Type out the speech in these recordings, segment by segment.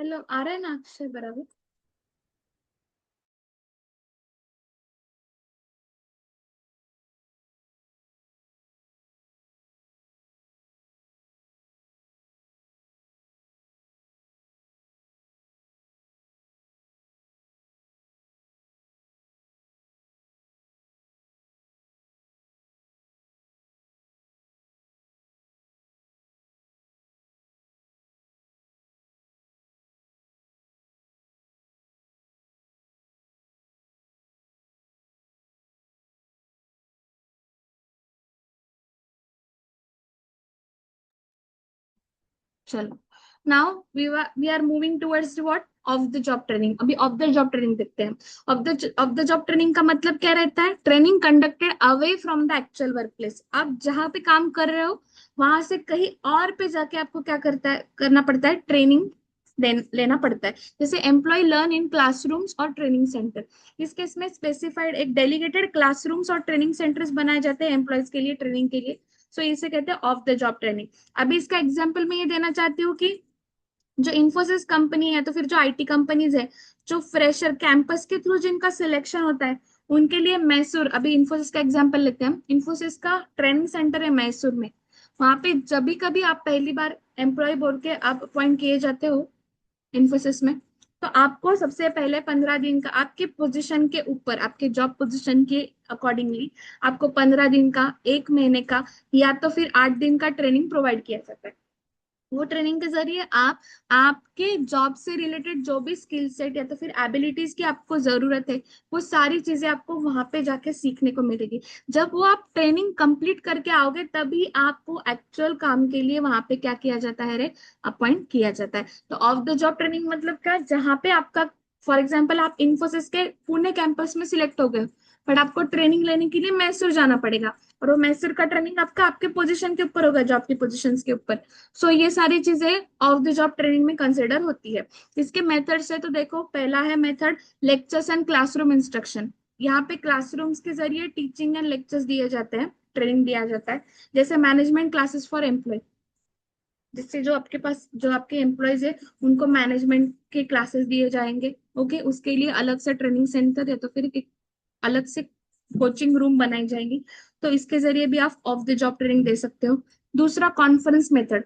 Hello, आ रहा है ना अक्षय बराबर? चलो, now we are moving towards what? Off the job training. अभी ऑफ द जॉब ट्रेनिंग देखते हैं। ऑफ द जॉब ट्रेनिंग का मतलब क्या रहता है? Training conducted away from the actual work place. आप जहां पे काम कर रहे हो वहां से कहीं और पे जाके आपको क्या करना पड़ता है? ट्रेनिंग लेना पड़ता है। जैसे एम्प्लॉय लर्न इन क्लासरूम्स और ट्रेनिंग सेंटर। इस केस में स्पेसिफाइड एक डेलीगेटेड क्लासरूम्स और ट्रेनिंग सेंटर्स बनाए जाते हैं एम्प्लॉयज के लिए, ट्रेनिंग के लिए। सो इसे कहते हैं ऑफ द जॉब ट्रेनिंग। अभी इसका एग्जाम्पल मैं ये देना चाहती हूँ कि जो इंफोसिस कंपनी है, तो फिर जो आईटी कंपनीज है, जो फ्रेशर कैंपस के थ्रू जिनका सिलेक्शन होता है, उनके लिए मैसूर। अभी इंफोसिस का एग्जांपल लेते हैं। इंफोसिस का ट्रेनिंग सेंटर है मैसूर में। वहां पे जब भी कभी आप पहली बार एम्प्लॉय बोल के आप अपॉइंट किए जाते हो इन्फोसिस में, तो आपको सबसे पहले 15 दिन का, आपके पोजीशन के ऊपर, आपके जॉब पोजीशन के अकॉर्डिंगली आपको 15 दिन का, 1 महीने का, या तो फिर 8 दिन का ट्रेनिंग प्रोवाइड किया जाता है। वो ट्रेनिंग के जरिए आप आपके जॉब से रिलेटेड जो भी स्किल सेट या तो फिर एबिलिटीज की आपको जरूरत है, वो सारी चीजें आपको वहां पे जाके सीखने को मिलेगी। जब वो आप ट्रेनिंग कंप्लीट करके आओगे तभी आपको एक्चुअल काम के लिए वहां पे क्या किया जाता है रे? अपॉइंट किया जाता है। तो ऑफ द जॉब ट्रेनिंग मतलब क्या? जहाँ पे आपका, फॉर एग्जाम्पल आप इन्फोसिस के पुणे कैंपस में सिलेक्ट हो गए, बट आपको ट्रेनिंग लेने के लिए मैसूर जाना पड़ेगा, और वो मैसूर का ट्रेनिंग आपका आपके पोजीशन के ऊपर होगा, जॉब की पोजीशन के ऊपर। सो ये सारी चीजें ऑफ द जॉब ट्रेनिंग में कंसिडर होती है। इसके मेथड्स है, तो देखो, पहला है method lectures and classroom instruction. यहाँ पे क्लासरूम्स के जरिए टीचिंग एंड लेक्चर्स दिए जाते हैं, ट्रेनिंग दिया जाता है। जैसे मैनेजमेंट क्लासेस फॉर एम्प्लॉय, जिससे जो आपके पास जो आपके एम्प्लॉयज है उनको मैनेजमेंट के क्लासेस दिए जाएंगे। ओके, उसके लिए अलग से ट्रेनिंग सेंटर या तो फिर एक अलग से कोचिंग रूम बनाई जाएंगी। तो इसके जरिए भी आप ऑफ द जॉब ट्रेनिंग दे सकते हो। दूसरा, कॉन्फ्रेंस मेथड।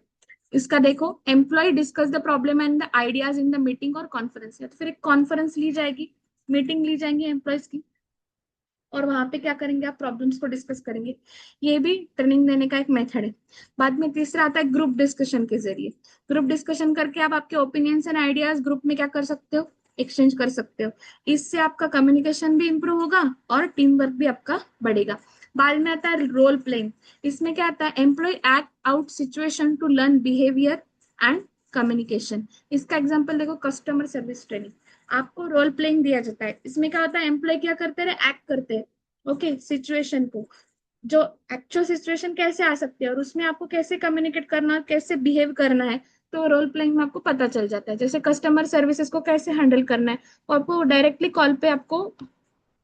इसका देखो, employ discuss the problem and the ideas in the meeting और कॉन्फ्रेंस। या तो फिर एक कॉन्फ्रेंस ली जाएगी, मीटिंग ली जाएंगी एम्प्लॉयज की, और वहां पे क्या करेंगे? आप प्रॉब्लम्स को डिस्कस करेंगे। ये भी ट्रेनिंग देने का एक मेथड है। बाद में तीसरा आता है ग्रुप डिस्कशन के जरिए। ग्रुप डिस्कशन करके आप आपके ओपिनियंस एंड आइडियाज ग्रुप में क्या कर सकते हो? एक्सचेंज कर सकते हो। इससे आपका कम्युनिकेशन भी इंप्रूव होगा और टीम वर्क भी आपका बढ़ेगा। बाद में आता है रोल प्लेइंग। इसमें क्या आता है? Employ act out situation to learn behaviour and communication. इसका एग्जांपल देखो, कस्टमर सर्विस ट्रेनिंग। आपको रोल प्लेइंग दिया जाता है। इसमें क्या होता है? एम्प्लॉय क्या करते हैं? एक्ट करते हैं, ओके, सिचुएशन को, जो एक्चुअल सिचुएशन कैसे आ सकती है और उसमें आपको कैसे कम्युनिकेट करना, कैसे बिहेव करना है। तो रोल प्लेइंग में आपको पता चल जाता है। जैसे कस्टमर सर्विसेज को कैसे हैंडल करना है, और आपको डायरेक्टली कॉल पे आपको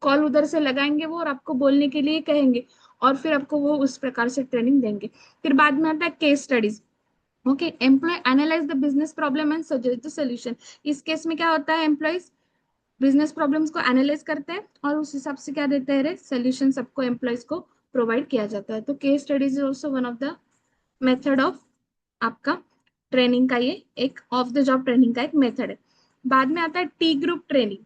कॉल उधर से लगाएंगे वो, और आपको बोलने के लिए कहेंगे, और फिर आपको वो उस प्रकार से ट्रेनिंग देंगे। फिर बाद में आता है case studies. Okay, employ analyse the business problem and suggest the solution. इस केस में क्या होता है? एम्प्लॉयज बिजनेस प्रॉब्लम्स को एनालाइज करते हैं और उस हिसाब से क्या देते हैं? सोल्यूशन सबको एम्प्लॉयज को प्रोवाइड किया जाता है। तो case studies is also one of the method of आपका ट्रेनिंग का, ये एक ऑफ द जॉब ट्रेनिंग का एक मेथड है। बाद में आता है T group training.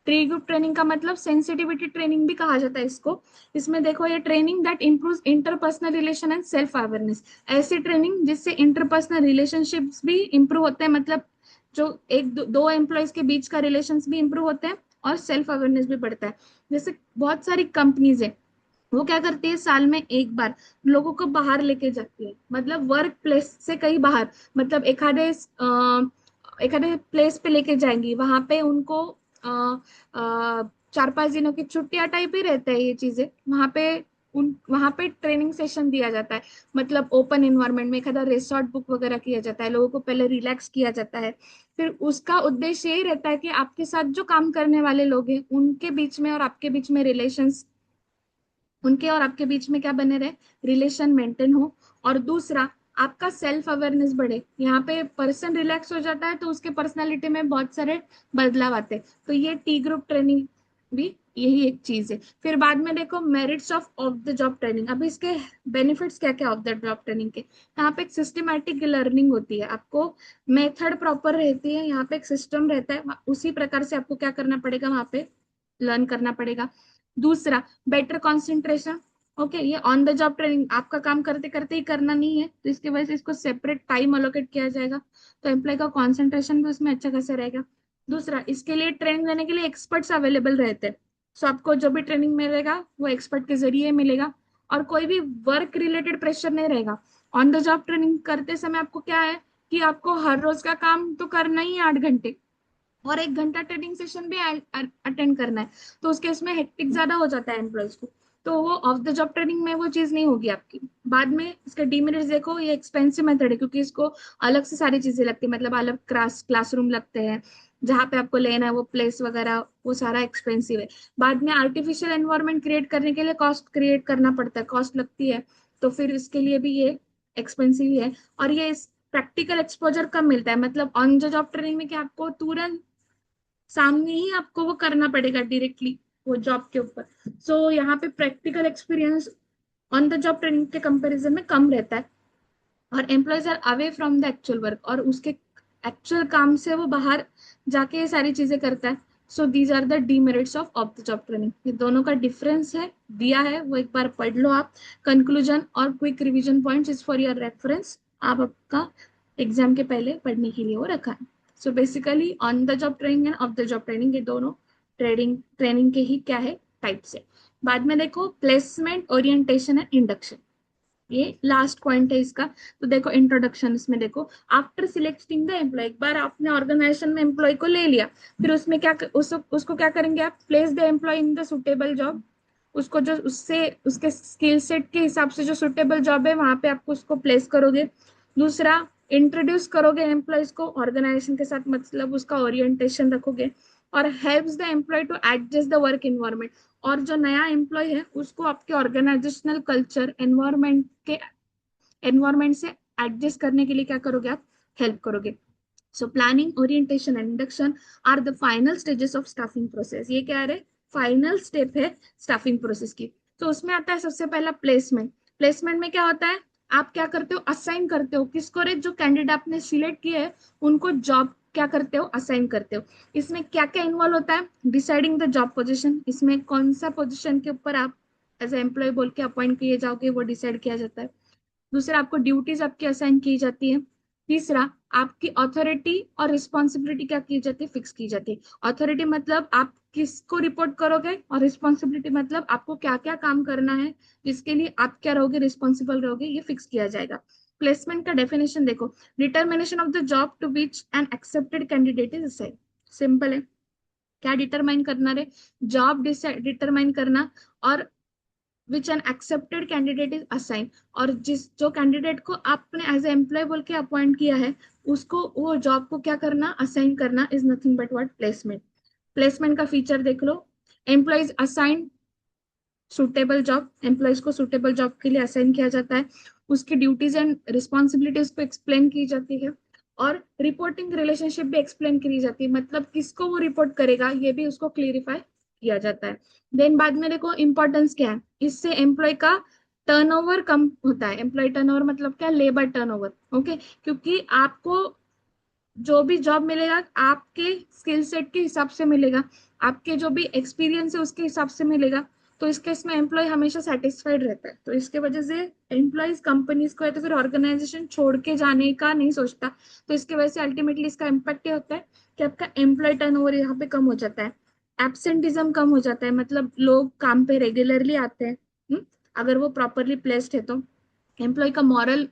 T group training का मतलब सेंसिटिविटी ट्रेनिंग भी कहा जाता है इसको। इसमें देखो, ये training that improves interpersonal relation and self awareness. ऐसी ट्रेनिंग जिससे इंटरपर्सनल रिलेशनशिप्स भी इंप्रूव होते हैं, मतलब जो एक दो एम्प्लॉयज के बीच का रिलेशंस भी इंप्रूव होते हैं, और सेल्फ अवेयरनेस भी बढ़ता है। जैसे बहुत सारी कंपनीज है, वो क्या करती है? साल में एक बार लोगों को बाहर लेके जाती है, मतलब वर्क प्लेस से कहीं बाहर, मतलब एखादे प्लेस पे लेके जाएंगी। वहां पे उनको 4-5 दिनों की छुट्टियां टाइप ही रहता है ये चीजें। वहां पे ट्रेनिंग सेशन दिया जाता है, मतलब ओपन इन्वायरमेंट में एखादा रिसोर्ट बुक वगैरह किया जाता है, लोगों को पहले रिलैक्स किया जाता है। फिर उसका उद्देश्य यही रहता है कि आपके साथ जो काम करने वाले लोग हैं उनके बीच में और आपके बीच में रिलेशंस, उनके और आपके बीच में क्या बने रहे? रिलेशन मेंटेन हो। और दूसरा, आपका सेल्फ अवेयरनेस बढ़े। यहाँ पे पर्सन रिलैक्स हो जाता है तो उसके पर्सनालिटी में बहुत सारे बदलाव आते हैं। तो ये टी ग्रुप ट्रेनिंग भी यही एक चीज है। फिर बाद में देखो merits of the job training. अभी इसके बेनिफिट्स क्या क्या ऑफ द जॉब ट्रेनिंग के, यहाँ पे एक सिस्टमैटिक लर्निंग होती है, आपको मेथड प्रॉपर रहती है, यहाँ पे एक सिस्टम रहता है, उसी प्रकार से आपको क्या करना पड़ेगा, वहां पे लर्न करना पड़ेगा। दूसरा, बेटर कॉन्सेंट्रेशन। ओके, ये ऑन द जॉब ट्रेनिंग आपका काम करते करते ही करना नहीं है, तो इसकी वजह से इसको सेपरेट टाइम अलोकेट किया जाएगा, तो एम्प्लॉय का कॉन्सेंट्रेशन भी उसमें अच्छा खासा रहेगा। दूसरा, इसके लिए ट्रेनिंग लेने के लिए एक्सपर्ट्स अवेलेबल रहते हैं, सो आपको जो भी ट्रेनिंग मिलेगा वो एक्सपर्ट के जरिए मिलेगा, और कोई भी वर्क रिलेटेड प्रेशर नहीं रहेगा। ऑन द जॉब ट्रेनिंग करते समय आपको क्या है कि आपको हर रोज का काम तो करना ही है 8 घंटे, और 1 घंटा ट्रेनिंग सेशन भी अटेंड करना है, तो उसके इसमें हेक्टिक ज्यादा हो जाता है एम्प्लॉयज को। तो वो ऑफ द जॉब ट्रेनिंग में वो चीज नहीं होगी आपकी। बाद में इसके डीमेरिट्स देखो, ये एक्सपेंसिव मेथड है, क्योंकि इसको अलग से सारी चीजें लगती है, मतलब अलग क्लासरूम लगते हैं, जहाँ पे आपको लेना है वो प्लेस वगैरह, वो सारा एक्सपेंसिव है। बाद में आर्टिफिशियल एनवायरनमेंट क्रिएट करने के लिए कॉस्ट क्रिएट करना पड़ता है, कॉस्ट लगती है, तो फिर इसके लिए भी ये एक्सपेंसिव है। और ये प्रैक्टिकल एक्सपोजर कम मिलता है, मतलब ऑन द जॉब ट्रेनिंग में क्या आपको तुरंत सामने ही आपको वो करना पड़ेगा डायरेक्टली वो जॉब के ऊपर। सो यहाँ पे practical experience on the job training के कंपैरिजन में कम रहता है, और employees are away from the actual work, और उसके एक्चुअल काम से वो बाहर जाके ये सारी चीजें करता है। So these are the demerits of the job training. ये दोनों का डिफरेंस है, दिया है, वो एक बार पढ़ लो आप। कंक्लूजन और quick revision points is for your reference, आप आपका एग्जाम के पहले पढ़ने के लिए वो रखा है। So basically on the job training end of the job training, ये दोनों ट्रेनिंग ट्रेनिंग के ही क्या है, टाइप्स है। बाद में देखो प्लेसमेंट, ओरिएंटेशन एंड इंडक्शन, ये लास्ट पॉइंट है इसका। तो देखो इंट्रोडक्शन, इसमें देखो आफ्टर सिलेक्टिंग द एम्प्लॉय, एक बार आपने ऑर्गेनाइजेशन में एम्प्लॉय को ले लिया, फिर उसमें क्या उसको क्या करेंगे आप, place the employ in the suitable job. उसको जो उससे उसके स्किल सेट के हिसाब से जो सुटेबल जॉब है वहां पे आपको उसको प्लेस करोगे। दूसरा, इंट्रोड्यूस करोगे एम्प्लॉयज को ऑर्गेनाइजेशन के साथ, मतलब उसका ओरिएंटेशन रखोगे, और helps the employ to adjust the work environment, और जो नया एम्प्लॉय है उसको आपके ऑर्गेनाइजेशनल कल्चर एनवायरमेंट से एडजस्ट करने के लिए क्या करोगे आप, हेल्प करोगे। So planning, orientation and induction are the final stages of staffing process. ये क्या है, फाइनल स्टेप है स्टाफिंग प्रोसेस की। तो उसमें आता है सबसे पहला प्लेसमेंट। प्लेसमेंट में क्या होता है, आप क्या करते हो, असाइन करते हो किसको रे, जो कैंडिडेट आपने सिलेक्ट किए है उनको जॉब क्या करते हो, असाइन करते हो। इसमें क्या क्या इन्वॉल्व होता है, डिसाइडिंग द जॉब पोजीशन, इसमें कौन सा पोजीशन के ऊपर आप एज एम्प्लॉय बोल के अपॉइंट किए जाओगे वो डिसाइड किया जाता है। दूसरा, आपको ड्यूटीज आपकी असाइन की जाती है। तीसरा, आपकी अथॉरिटी और रिस्पॉन्सिबिलिटी क्या की जाती है, फिक्स की जाती है। अथॉरिटी मतलब आप किसको रिपोर्ट करोगे, और रिस्पॉन्सिबिलिटी मतलब आपको क्या क्या काम करना है, जिसके लिए आप क्या रहोगे, रिस्पॉन्सिबल रहोगे, ये फिक्स किया जाएगा। प्लेसमेंट का डेफिनेशन देखो, determination of the job to which an accepted candidate is assigned. Simple है, क्या डिटरमाइन करना रे, जॉब डिटरमाइन करना, और which an accepted candidate is assign, और जिस जो कैंडिडेट को आपने एज ए एम्प्लॉय बोल के अपॉइंट किया है उसको वो जॉब को क्या करना, असाइन करना, is nothing but what, placement. Placement का फीचर देख लो, employees assign suitable job, employees को सुटेबल जॉब के लिए असाइन किया जाता है, उसकी ड्यूटीज एंड रिस्पॉन्सिबिलिटीज को एक्सप्लेन की जाती है, और रिपोर्टिंग रिलेशनशिप भी एक्सप्लेन की जाती है, मतलब किसको वो रिपोर्ट करेगा ये भी उसको क्लियरिफाई किया जाता है। देन बाद में देखो इंपॉर्टेंस क्या है, इससे एम्प्लॉय का टर्नओवर कम होता है। एम्प्लॉय टर्नओवर मतलब क्या, लेबर टर्नओवर। ओके, क्योंकि आपको जो भी जॉब मिलेगा आपके स्किल सेट के हिसाब से मिलेगा, आपके जो भी एक्सपीरियंस है उसके हिसाब से मिलेगा, तो इस केस में एम्प्लॉय हमेशा सेटिस्फाइड रहता है, तो इसके वजह से एम्प्लॉयज कंपनीज को या तो फिर ऑर्गेनाइजेशन छोड़ के जाने का नहीं सोचता। तो इसके वजह से अल्टीमेटली इसका इम्पैक्ट ये होता है कि आपका एम्प्लॉय टर्नओवर यहाँ पे कम हो जाता है, एब्सेंटिज्म कम हो जाता है, मतलब लोग काम पे रेगुलरली आते हैं। अगर वो प्रॉपरली प्लेस्ड है तो एम्प्लॉय का मॉरल,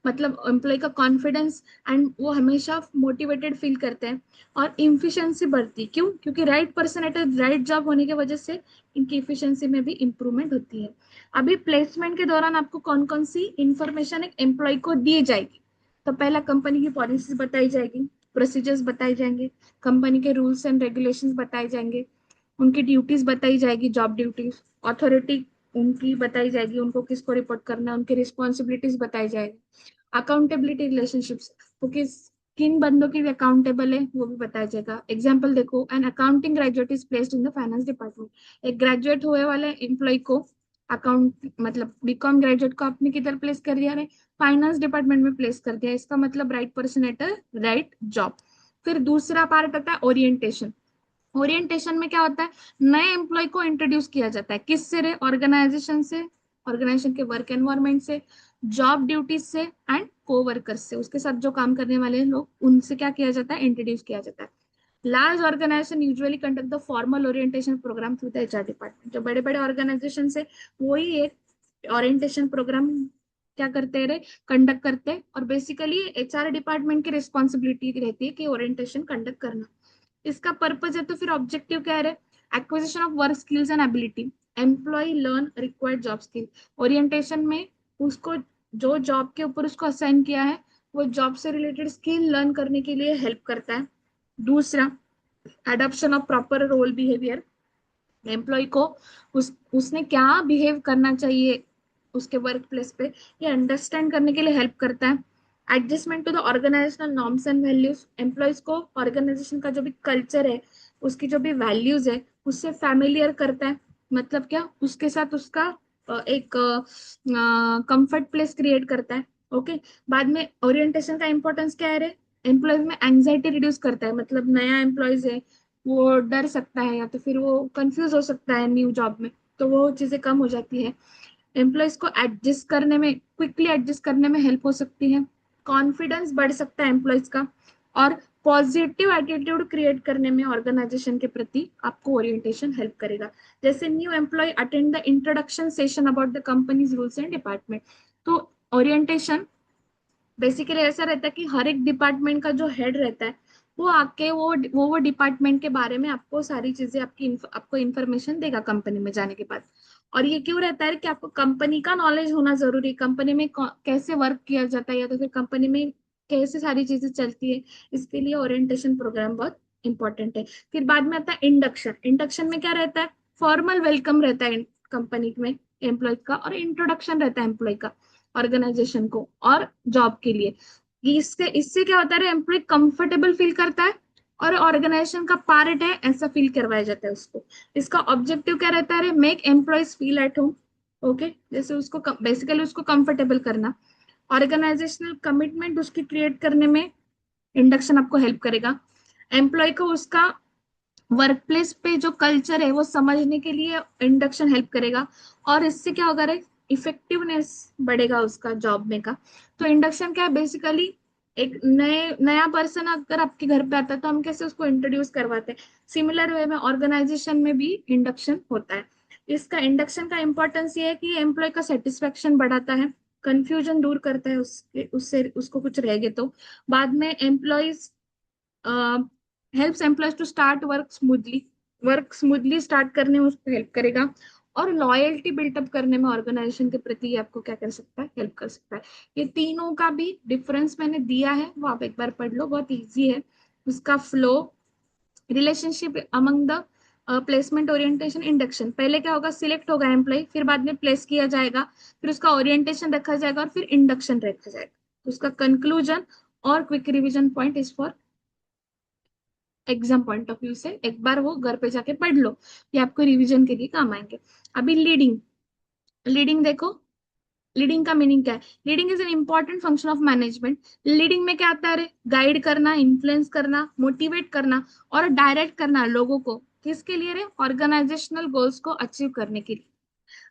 मतलब एम्प्लॉय का कॉन्फिडेंस एंड वो हमेशा मोटिवेटेड फील करते हैं, और इफिशियंसी बढ़ती है। क्यों, क्योंकि right person at right job होने की वजह से इनकी इफिशियंसी में भी इंप्रूवमेंट होती है। अभी प्लेसमेंट के दौरान आपको कौन कौन सी इंफॉर्मेशन एक एम्प्लॉय को दी जाएगी, तो पहला कंपनी की पॉलिसी बताई जाएगी, प्रोसीजर्स बताए जाएंगे, कंपनी के रूल्स एंड रेगुलेशंस बताए जाएंगे, उनकी ड्यूटीज बताई जाएगी, जॉब ड्यूटीज, अथॉरिटी उनकी बताई जाएगी, उनको किसको रिपोर्ट करना है, उनकी रिस्पॉन्सिबिलिटीज बताई जाएगी। अकाउंटेबिलिटी रिलेशनशिप्स, तो किन बंदों के लिए अकाउंटेबल है वो भी बताया जाएगा। एग्जाम्पल देखो, an accounting graduate is placed in the finance department. एक ग्रेजुएट हुए वाले एम्प्लॉय को अकाउंट मतलब बीकॉम ग्रेजुएट को आपने किधर प्लेस कर दिया है, फाइनेंस डिपार्टमेंट में प्लेस कर दिया। इसका मतलब right person at right job. फिर दूसरा पार्ट आता है ओरिएंटेशन। ओरिएंटेशन में क्या होता है, नए एम्प्लॉय को इंट्रोड्यूस किया जाता है, किससे रे, ऑर्गेनाइजेशन से, ऑर्गेनाइजेशन के वर्क एनवायरनमेंट से, जॉब ड्यूटीज से एंड कोवर्कर्स से, उसके साथ जो काम करने वाले लोग उनसे क्या किया जाता है, इंट्रोड्यूस किया जाता है। Large organisation usually conduct the formal orientation programme through the HR department. जो बड़े बड़े ऑर्गेनाइजेशन है वही एक ओरिएंटेशन प्रोग्राम क्या करते हैं रे, कंडक्ट करते हैं। और बेसिकली एचआर डिपार्टमेंट की रिस्पॉन्सिबिलिटी रहती है कि ओरिएंटेशन कंडक्ट करना। इसका पर्पज है तो फिर ऑब्जेक्टिव क्या है, acquisition of work skills and ability, employ learn required job skill. Orientation में उसको जो जॉब के ऊपर उसको असाइन किया है वो जॉब से रिलेटेड स्किल लर्न करने के लिए हेल्प करता है। दूसरा, adoption of proper role behaviour, employ को उसने क्या बिहेव करना चाहिए उसके वर्क प्लेस पे, ये अंडरस्टैंड करने के लिए हेल्प करता है। Adjustment to the organisational norms and values, employees को ऑर्गेनाइजेशन का जो भी कल्चर है, उसकी जो भी वैल्यूज है उससे फैमिलियर करता है। मतलब क्या, उसके साथ उसका एक कंफर्ट प्लेस क्रिएट करता है। ओके, बाद में ओरिएंटेशन का इंपॉर्टेंस क्या है रे, एम्प्लॉयज में एंजाइटी रिड्यूस करता है। मतलब नया एम्प्लॉयज है वो डर सकता है या तो फिर वो कंफ्यूज हो सकता है न्यू जॉब में, तो वो चीजें कम हो जाती है। एम्प्लॉयज को एडजस्ट करने में, क्विकली एडजस्ट करने में हेल्प हो सकती है। कॉन्फिडेंस बढ़ सकता है एम्प्लॉयज का। और पॉजिटिव एटीट्यूड क्रिएट करने में ऑर्गेनाइजेशन के प्रति आपको ओरिएंटेशन हेल्प करेगा। जैसे new employ attend the introduction session about the companies rules and department. तो ओरिएंटेशन बेसिकली ऐसा रहता है कि हर एक डिपार्टमेंट का जो हेड रहता है वो आके वो डिपार्टमेंट के बारे में आपको सारी चीजें आपको इन्फॉर्मेशन देगा कंपनी में जाने के बाद। और ये क्यों रहता है कि आपको कंपनी का नॉलेज होना जरूरी है, कंपनी में कैसे वर्क किया जाता है या तो फिर कंपनी में कैसे सारी चीजें चलती है, इसके लिए ओरिएंटेशन प्रोग्राम बहुत इंपॉर्टेंट है। फिर बाद में आता है इंडक्शन। इंडक्शन में क्या रहता है, फॉर्मल वेलकम रहता है कंपनी में एम्प्लॉय का, और इंट्रोडक्शन रहता है एम्प्लॉय का ऑर्गेनाइजेशन को और जॉब के लिए। इससे इससे क्या होता है, एम्प्लॉय कंफर्टेबल फील करता है और ऑर्गेनाइजेशन का पार्ट है ऐसा फील करवाया जाता है उसको। इसका ऑब्जेक्टिव क्या रहता है, make employees feel at home. Okay, जैसे उसको बेसिकली उसको कंफर्टेबल करना। ऑर्गेनाइजेशनल कमिटमेंट उसकी क्रिएट करने में इंडक्शन आपको हेल्प करेगा। एम्प्लॉय को उसका वर्क प्लेस पे जो कल्चर है वो समझने के लिए इंडक्शन हेल्प करेगा। और इससे क्या होगा रे, इफेक्टिवनेस बढ़ेगा उसका जॉब में का। तो इंडक्शन क्या है, बेसिकली एक नया पर्सन अगर आपके घर पे आता है तो हम कैसे उसको इंट्रोड्यूस करवाते हैं, सिमिलर वे में ऑर्गेनाइजेशन में भी इंडक्शन होता है। इसका इंडक्शन का इंपॉर्टेंस ये है कि एम्प्लॉय का सेटिस्फेक्शन बढ़ाता है, कंफ्यूजन दूर करता है उससे उसको कुछ रह गए तो। बाद में employees helps employees to start work smoothly start करने में उसको हेल्प करेगा। और लॉयल्टी बिल्टअप करने में ऑर्गेनाइजेशन के प्रति ये आपको क्या कर सकता है, हेल्प कर सकता है। ये तीनों का भी डिफरेंस मैंने दिया है, वो आप एक बार पढ़ लो, बहुत इजी है। उसका flow, relationship among the placement, orientation, induction. पहले क्या होगा, सिलेक्ट होगा एम्प्लॉय, फिर बाद में प्लेस किया जाएगा, फिर उसका ओरिएंटेशन रखा जाएगा और फिर इंडक्शन रखा जाएगा। तो उसका कंक्लूजन और quick revision point is for exam point of view से एक बार वो घर पे जाके पढ़ लो, ये आपको रिवीजन के लिए काम आएंगे। अभी लीडिंग, लीडिंग देखो, लीडिंग का मीनिंग क्या है, leading is an important function of management. Leading में क्या आता है, गाइड करना, इन्फ्लुएंस करना, मोटिवेट करना और डायरेक्ट करना लोगों को, किसके लिए रे, ऑर्गेनाइजेशनल गोल्स को अचीव करने के लिए।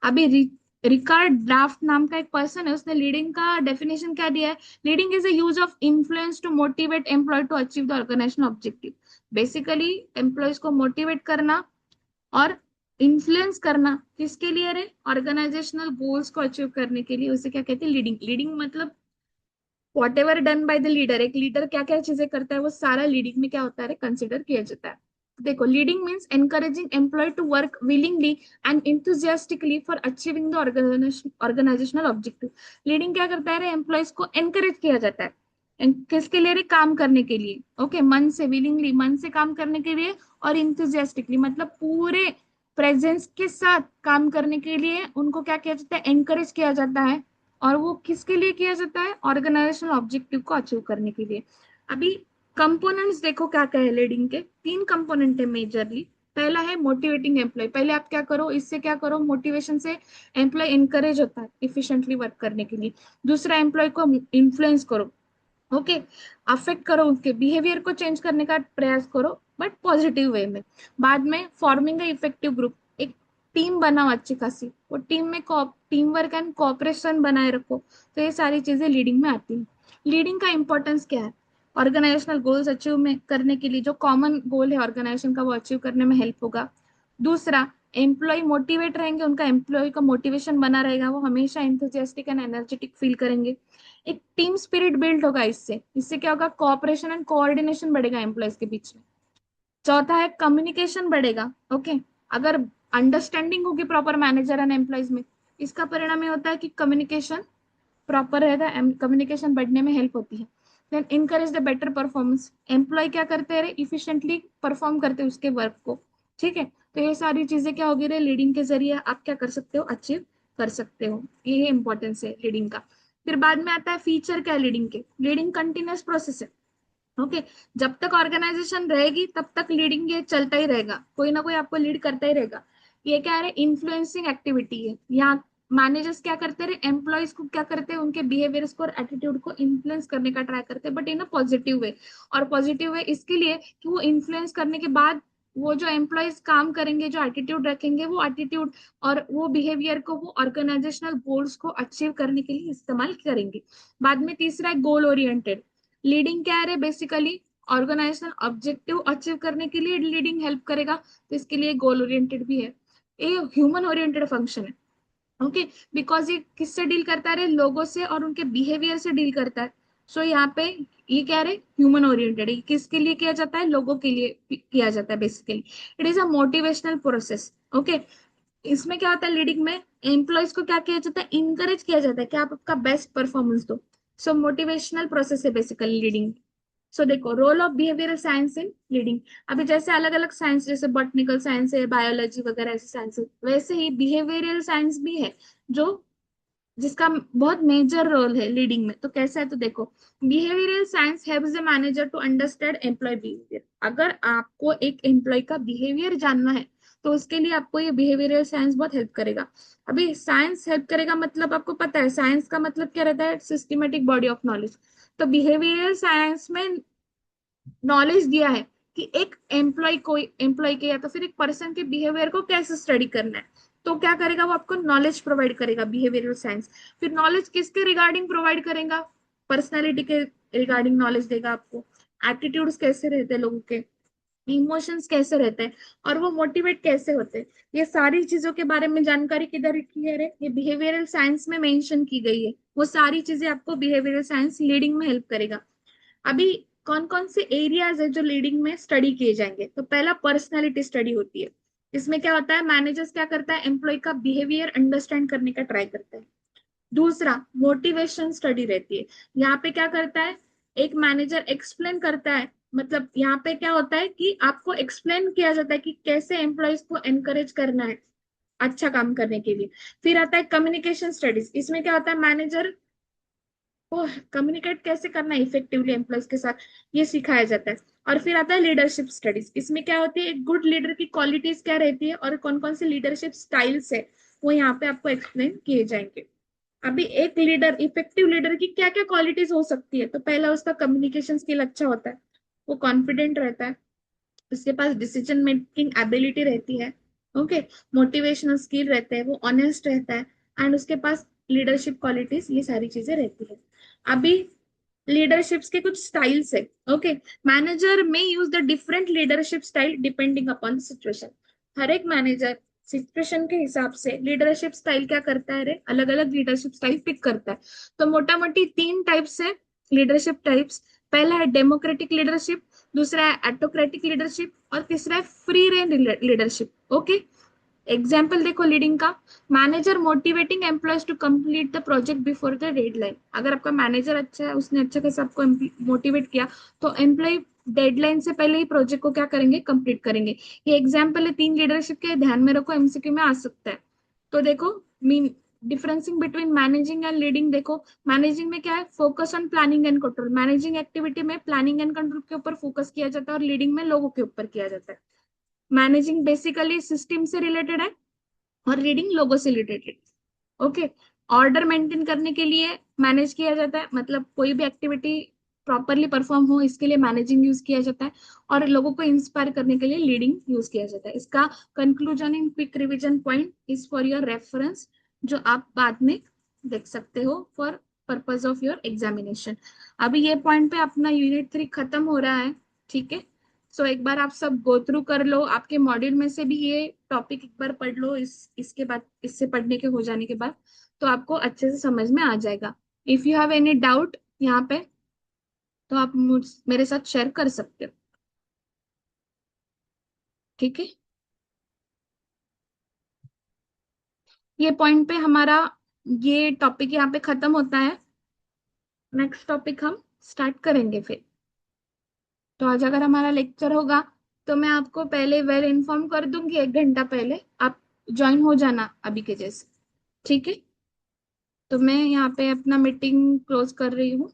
अभी रिकार्ड ड्राफ्ट नाम का एक पर्सन है, उसने लीडिंग का डेफिनेशन क्या दिया है, leading is a use of influence to motivate employ to achieve the organisation objective. Basically employees को मोटिवेट करना और इन्फ्लुएंस करना, किसके लिए रे, ऑर्गेनाइजेशनल गोल्स को अचीव करने के लिए, उसे क्या कहते हैं, लीडिंग। लीडिंग मतलब what ever done by the leader, एक लीडर क्या क्या चीजें करता है वो सारा लीडिंग में क्या होता है, कंसिडर किया जाता है। देखो, leading means encouraging employee to work willingly and enthusiastically for achieving the organisational objective. Leading क्या करता है, एम्प्लॉयज को एनकरेज किया जाता है, किसके लिए रे, काम करने के लिए। ओके, मन से, विलिंगली मन से काम करने के लिए, और इंथुजियास्टिकली मतलब पूरे प्रेजेंस के साथ काम करने के लिए उनको क्या किया जाता है, एनकरेज किया जाता है। और वो किसके लिए किया जाता है, ऑर्गेनाइजेशनल ऑब्जेक्टिव को अचीव करने के लिए। अभी कंपोनेंट्स देखो क्या क्या है लीडिंग के, तीन कंपोनेंट है मेजरली। पहला है मोटिवेटिंग एम्प्लॉय, पहले आप क्या करो, इससे क्या करो, मोटिवेशन से एम्प्लॉय इंकरेज होता है इफिशिएंटली वर्क करने के लिए। दूसरा, एम्प्लॉय को इन्फ्लुएंस करो, ओके, अफेक्ट करो, उनके बिहेवियर को चेंज करने का प्रयास करो बट पॉजिटिव वे में। बाद में फॉर्मिंग ए इफेक्टिव ग्रुप, एक टीम बनाओ अच्छी खासी, वो टीम में टीम वर्क एंड कोऑपरेशन बनाए रखो। तो ये सारी चीजें लीडिंग में आती हैं। लीडिंग का इंपॉर्टेंस क्या है, ऑर्गेनाइजेशनल गोल्स अचीव में करने के लिए, जो कॉमन गोल है ऑर्गेनाइजेशन का वो अचीव करने में हेल्प होगा। दूसरा, एम्प्लॉय मोटिवेट रहेंगे, उनका एम्प्लॉय का मोटिवेशन बना रहेगा, वो हमेशा इंथुजियास्टिक एंड एनर्जेटिक फील करेंगे। एक टीम स्पिरिट बिल्ड होगा, इससे इससे क्या होगा, कोऑपरेशन एंड कोऑर्डिनेशन बढ़ेगा एम्प्लॉयज के बीच में। चौथा है कम्युनिकेशन बढ़ेगा, ओके, अगर अंडरस्टैंडिंग होगी प्रॉपर मैनेजर एंड एम्प्लॉयज में, इसका परिणाम ये होता है कि कम्युनिकेशन प्रॉपर रहेगा, कम्युनिकेशन बढ़ने में हेल्प होती है। Then encourage the better performance, employ क्या करते रहे, इफिशिएंटली परफॉर्म करते हैं उसके वर्क को, ठीक है। तो ये सारी चीजें क्या होगी रे, लीडिंग के जरिए आप क्या कर सकते हो, अचीव कर सकते हो। ये इंपॉर्टेंस है लीडिंग का। फिर बाद में आता है फीचर क्या है लीडिंग के, लीडिंग कंटिन्यूअस प्रोसेस है, ओके। जब तक ऑर्गेनाइजेशन रहेगी तब तक लीडिंग ये चलता ही रहेगा, कोई ना कोई आपको लीड करता ही रहेगा। ये क्या है, इन्फ्लुएंसिंग एक्टिविटी है। यहाँ मैनेजर्स क्या करते रहे, एम्प्लॉयज को क्या करते हैं, उनके बिहेवियर्स को और एटीट्यूड को इन्फ्लुएंस करने का ट्राई करते हैं, but in a positive way. और पॉजिटिव वे इसके लिए कि वो इन्फ्लुएंस करने के बाद वो जो एम्प्लॉयज काम करेंगे, जो एटीट्यूड रखेंगे, वो एटीट्यूड और वो बिहेवियर को वो ऑर्गेनाइजेशनल गोल्स को अचीव करने के लिए इस्तेमाल करेंगे। बाद में तीसरा है गोल ओरिएंटेड। लीडिंग क्या है बेसिकली, ऑर्गेनाइजेशनल ऑब्जेक्टिव अचीव करने के लिए लीडिंग हेल्प करेगा, तो इसके लिए गोल ओरिएंटेड भी है। ये ह्यूमन ओरिएंटेड फंक्शन है, ओके, बिकॉज ये किससे डील करता है, लोगों से और उनके बिहेवियर से डील करता है। सो यहाँ पे ये क्या है, ह्यूमन ओरिएंटेड है, किसके लिए किया जाता है, लोगों के लिए किया जाता है basically. It is a motivational process, okay. इसमें क्या होता है लीडिंग में, एम्प्लॉयज को क्या किया जाता है, इनकरेज किया जाता है कि आप आपका बेस्ट परफॉर्मेंस दो। सो मोटिवेशनल प्रोसेस है बेसिकली लीडिंग। सो देखो, role of behavioural science in leading. अभी जैसे अलग अलग साइंस, जैसे बॉटनिकल साइंस है, बायोलॉजी वगैरह ऐसे साइंस है, वैसे ही बिहेवियरल साइंस भी है, जो जिसका बहुत मेजर रोल है लीडिंग में। तो कैसा है, तो देखो, behavioural science helps the manager to understand employ behaviour. अगर आपको एक एम्प्लॉय का बिहेवियर जानना है तो उसके लिए आपको ये बिहेवियरल साइंस बहुत हेल्प करेगा। अभी साइंस हेल्प करेगा मतलब आपको पता है साइंस का मतलब क्या रहता है, सिस्टमेटिक बॉडी ऑफ नॉलेज। तो बिहेवियरल साइंस में नॉलेज दिया है कि एक एम्प्लॉय के या तो फिर एक पर्सन के बिहेवियर को कैसे स्टडी करना है। तो क्या करेगा, वो आपको नॉलेज प्रोवाइड करेगा, बिहेवियरल साइंस। फिर नॉलेज किसके रिगार्डिंग प्रोवाइड करेगा, पर्सनैलिटी के रिगार्डिंग नॉलेज देगा आपको, एटीट्यूड्स कैसे रहते हैं लोगों के, इमोशंस कैसे रहते हैं, और वो मोटिवेट कैसे होते हैं। ये सारी चीजों के बारे में जानकारी किधर की है रे, ये बिहेवियरल साइंस में मेंशन की गई है। वो सारी चीजें आपको बिहेवियरल साइंस लीडिंग में हेल्प करेगा। अभी कौन कौन से एरियाज है जो लीडिंग में स्टडी किए जाएंगे, तो पहला पर्सनालिटी स्टडी होती है। इसमें क्या होता है, मैनेजर्स क्या करता है, एम्प्लॉय का बिहेवियर अंडरस्टैंड करने का ट्राई करता है। दूसरा, मोटिवेशन स्टडी रहती है। यहाँ पे क्या करता है, एक मैनेजर एक्सप्लेन करता है, मतलब यहाँ पे क्या होता है कि आपको एक्सप्लेन किया जाता है कि कैसे एम्प्लॉयज को एनकरेज करना है अच्छा काम करने के लिए। फिर आता है कम्युनिकेशन स्टडीज। इसमें क्या होता है, मैनेजर को कम्युनिकेट कैसे करना है इफेक्टिवली एम्प्लॉयज के साथ, ये सिखाया जाता है। और फिर आता है लीडरशिप स्टडीज। इसमें क्या होती है, एक गुड लीडर की क्वालिटीज क्या रहती है और कौन कौन सी लीडरशिप स्टाइल्स है, वो यहाँ पे आपको एक्सप्लेन किए जाएंगे। अभी एक लीडर, इफेक्टिव लीडर की क्या क्या क्वालिटीज हो सकती है, तो पहला उसका कम्युनिकेशन स्किल अच्छा होता है, वो कॉन्फिडेंट रहता है, उसके पास डिसीजन मेकिंग एबिलिटी रहती है, ओके, मोटिवेशनल स्किल रहते हैं, वो ऑनेस्ट रहता है, एंड उसके पास लीडरशिप क्वालिटीज, ये सारी चीजें रहती है। अभी लीडरशिप्स के कुछ स्टाइल्स है, okay. Manager may use the different leadership style depending upon situation. हर एक मैनेजर सिचुएशन के हिसाब से लीडरशिप स्टाइल क्या करता है रे, अलग अलग लीडरशिप स्टाइल पिक करता है। तो मोटा मोटी तीन टाइप्स है लीडरशिप टाइप्स। पहला है डेमोक्रेटिक लीडरशिप, दूसरा है एटोक्रेटिक लीडरशिप, और तीसरा है free range leadership, okay. Example देखो लीडिंग का, manager motivating employees to complete the project before the deadline. अगर आपका मैनेजर अच्छा है, उसने अच्छा कैसे आपको मोटिवेट किया, तो एम्प्लॉय डेडलाइन से पहले ही प्रोजेक्ट को क्या करेंगे, कंप्लीट करेंगे। ये एग्जाम्पल है तीन लीडरशिप के, ध्यान में रखो, एमसीक्यू में आ सकता है। तो देखो mean differencing between managing and leading देखो, मैनेजिंग में क्या है, focus on planning and control. Managing activity में प्लानिंग एंड कंट्रोल के ऊपर फोकस किया जाता है और लीडिंग में लोगों के ऊपर किया जाता है। मैनेजिंग बेसिकली सिस्टम से रिलेटेड है और रीडिंग लोगों से रिलेटेड। ओके, ऑर्डर मेंटेन करने के लिए मैनेज किया जाता है, मतलब कोई भी एक्टिविटी प्रॉपरली परफॉर्म हो इसके लिए मैनेजिंग यूज किया जाता है, और लोगों को इंस्पायर करने के लिए लीडिंग यूज किया जाता है। इसका conclusion in quick revision point is for your reference, जो आप बाद में देख सकते हो for purpose of your examination. अभी ये पॉइंट पे अपना यूनिट 3 खत्म हो रहा है, ठीक है। सो एक बार आप सब गो थ्रू कर लो, आपके मॉड्यूल में से भी ये टॉपिक एक बार पढ़ लो, इसके बाद इससे पढ़ने के हो जाने के बाद तो आपको अच्छे से समझ में आ जाएगा। If you have any doubt यहाँ पे तो आप मेरे साथ शेयर कर सकते हो, ठीक है। ये पॉइंट पे हमारा ये टॉपिक यहाँ पे खत्म होता है। नेक्स्ट टॉपिक हम स्टार्ट करेंगे फिर। तो आज अगर हमारा लेक्चर होगा तो मैं आपको पहले वेल इन्फॉर्म कर दूंगी, 1 घंटा पहले आप ज्वाइन हो जाना अभी के जैसे, ठीक है। तो मैं यहाँ पे अपना मीटिंग क्लोज कर रही हूँ।